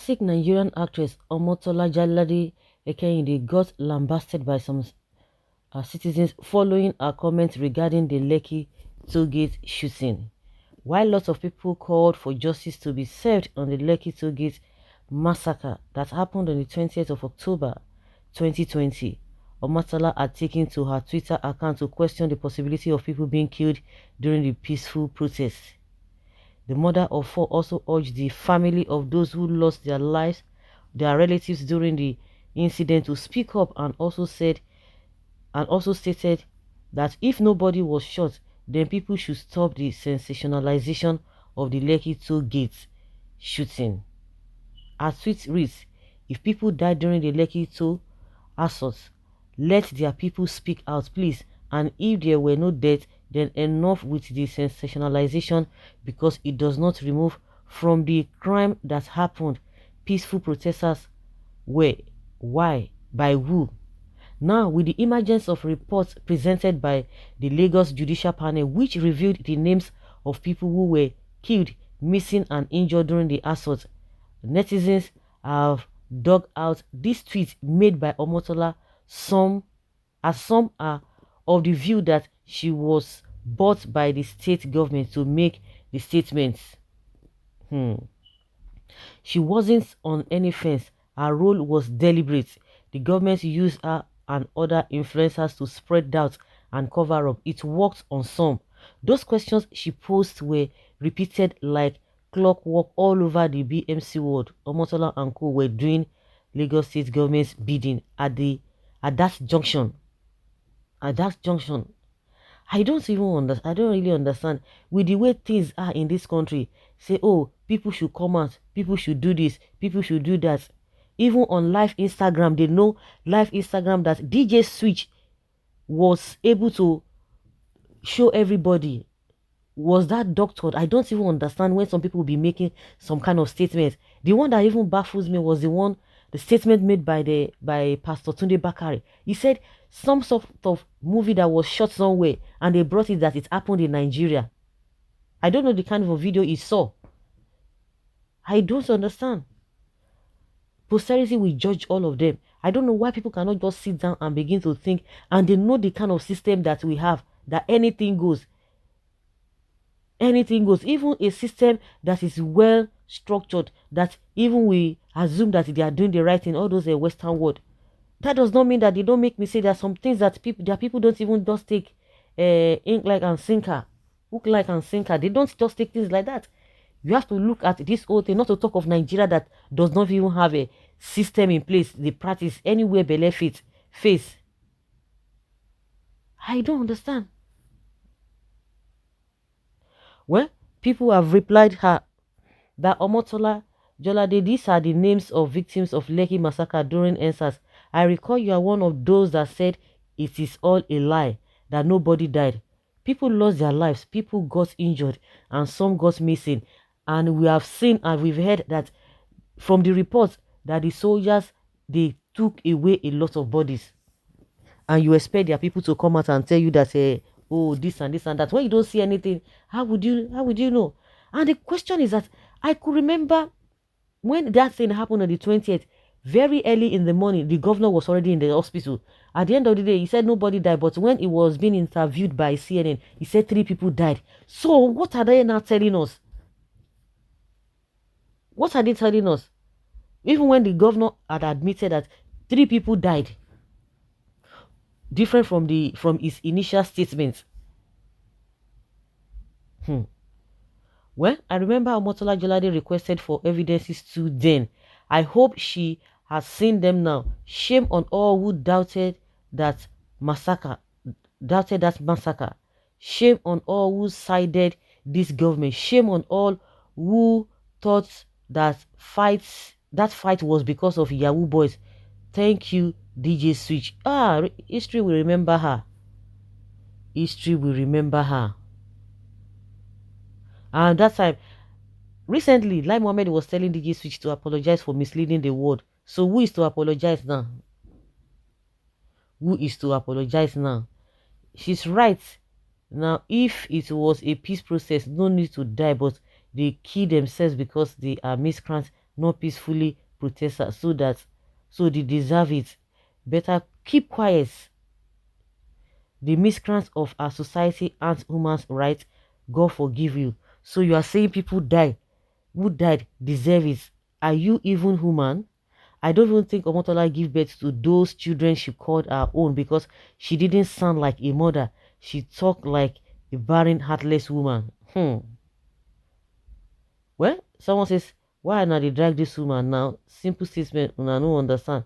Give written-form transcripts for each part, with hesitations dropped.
Classic Nigerian actress OMOTOLA got lambasted by some citizens following her comments regarding the Lekki tollgate shooting. While lots of people called for justice to be served on the Lekki tollgate massacre that happened on the 20th of October 2020, Omotola had taken to her Twitter account to question the possibility of people being killed during the peaceful protests. The mother of four also urged the family of those who lost their lives, their relatives during the incident, to speak up, and also stated that if nobody was shot, then people should stop the sensationalization of the Lekki toll gate shooting. Her tweet reads, "If people died during the Lekki toll assault, let their people speak out, please. And if there were no deaths, then enough with the sensationalization, because it does not remove from the crime that happened. Peaceful protesters were. Why? By who?" Now, with the emergence of reports presented by the Lagos Judicial Panel, which revealed the names of people who were killed, missing, and injured during the assault, netizens have dug out this tweet made by Omotola. Some are of the view that she was bought by the state government to make the statements. She wasn't on any fence. Her role was deliberate. The government used her and other influencers to spread doubt and cover up. It worked on some. Those questions she posed were repeated like clockwork all over the BMC world. Omotola and co were doing Lagos State government's bidding at that junction. At that junction, I don't really understand with the way things are in this country. Say, oh, people should come out, people should do this, people should do that. Even on live Instagram, they know live Instagram that DJ Switch was able to show everybody. Was that doctored? I don't even understand when some people will be making some kind of statement. The one that even baffles me was the statement made by Pastor Tunde Bakari. He said some sort of movie that was shot somewhere and they brought it that it happened in Nigeria. I don't know the kind of a video he saw. I don't understand. Posterity will judge all of them. I don't know why people cannot just sit down and begin to think, and they know the kind of system that we have, that anything goes. Anything goes. Even a system that is well structured, that even we assume that they are doing the right thing, all those Western world. That does not mean that they don't make me say there are some things that people don't even just take ink like and sinker, hook like and sinker. They don't just take things like that. You have to look at this whole thing, not to talk of Nigeria that does not even have a system in place, the practice anywhere below face. I don't understand. Well, people have replied her that Omotola Jolade, these are the names of victims of Lekki massacre during EndSARS. I recall you are one of those that said it is all a lie, that nobody died. People lost their lives, people got injured, and some got missing. And we have seen and we've heard that from the reports that the soldiers, they took away a lot of bodies. And you expect their people to come out and tell you that, oh, this and this and that. When you don't see anything, how would you know? And the question is that I could remember when that thing happened on the 20th, very early in the morning, the governor was already in the hospital. At the end of the day, he said nobody died. But when he was being interviewed by CNN, he said 3 people died. So what are they now telling us? What are they telling us? Even when the governor had admitted that 3 people died, different from his initial statement. Well, I remember Omotola Jolade requested for evidences too then. I hope she has seen them now. Shame on all who doubted that massacre. Shame on all who sided this government. Shame on all who thought that fight was because of Yahoo boys. Thank you, DJ Switch. History will remember her. History will remember her. And that time, recently, Lai Mohammed was telling DJ Switch to apologize for misleading the world. So who is to apologize now? Who is to apologize now? She's right. Now, if it was a peace process, no need to die, but they kill themselves because they are miscreants, not peacefully protesters, so they deserve it. Better keep quiet. The miscreants of our society aren't human rights. God forgive you. So you are saying people die who died deserve it. Are you even human? I don't even think Omotola gave birth to those children she called her own, because she didn't sound like a mother. She talked like a barren, heartless woman. Well, someone says, why not they drag this woman now? Simple statement, una no understand.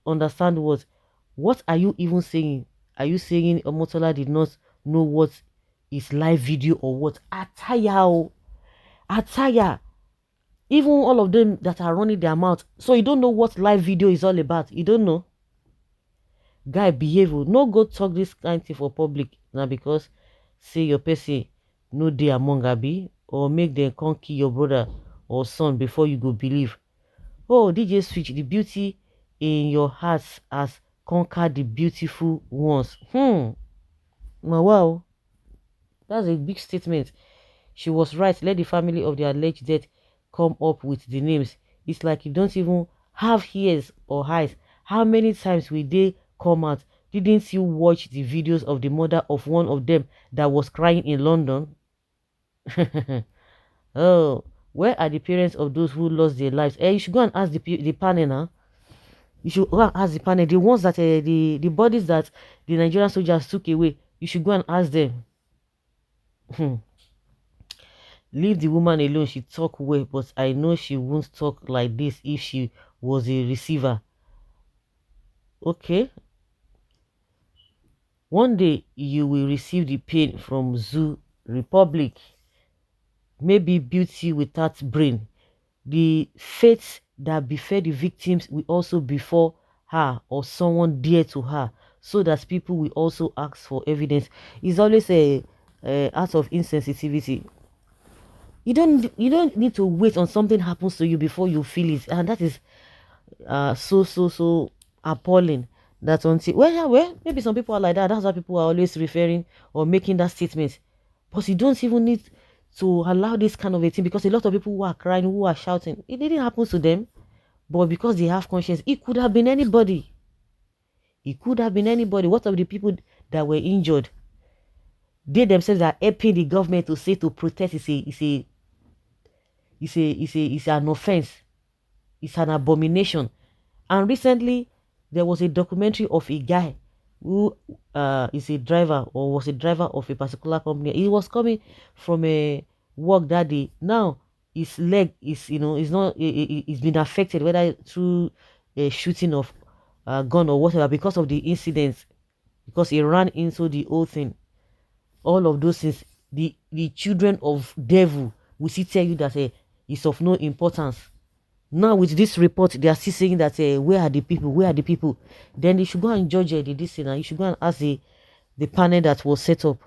Understand what? What are you even saying? Are you saying Omotola did not know what is live video or what? Ataya, Ataya. Even all of them that are running their mouth. So you don't know what live video is all about. You don't know. Guy, behave. No go talk this kind thing for public. Now because say your person no dey among abi, or make them come kill your brother or son before you go believe. Oh, DJ Switch, the beauty in your heart has conquered the beautiful ones. Now wow. That's a big statement. She was right. Let the family of the alleged death come up with the names. It's like you don't even have ears or eyes. How many times will they come out? Didn't you watch the videos of the mother of one of them that was crying in London? Oh, where are the parents of those who lost their lives? You should go and ask the panel now. You should go and ask the panel. The ones that, the bodies that the Nigerian soldiers took away. You should go and ask them. Leave the woman alone. She talk well, but I know she won't talk like this if she was a receiver. Okay. One day you will receive the pain from Zoo Republic. Maybe beauty without brain. The fates that befell the victims will also befall her or someone dear to her, so that people will also ask for evidence. It's always a act of insensitivity. You don't need to wait on something happens to you before you feel it, and that is so appalling. That until, well, yeah, well, maybe some people are like that. That's why people are always referring or making that statement. But you don't even need to allow this kind of a thing, because a lot of people who are crying, who are shouting, it didn't happen to them, but because they have conscience, it could have been anybody. It could have been anybody. What of the people that were injured? They themselves are helping the government to say to protest is an offense. It's an abomination. And recently, there was a documentary of a guy who is a driver, or was a driver of a particular company. He was coming from a work that day. Now his leg is, is not. It's been affected, whether through a shooting of a gun or whatever, because of the incident, because he ran into the whole thing. All of those things. The children of devil will still tell you that it's of no importance. Now with this report, they are still saying that where are the people? Where are the people? Then they should go and judge this thing, and you should go and ask the panel that was set up.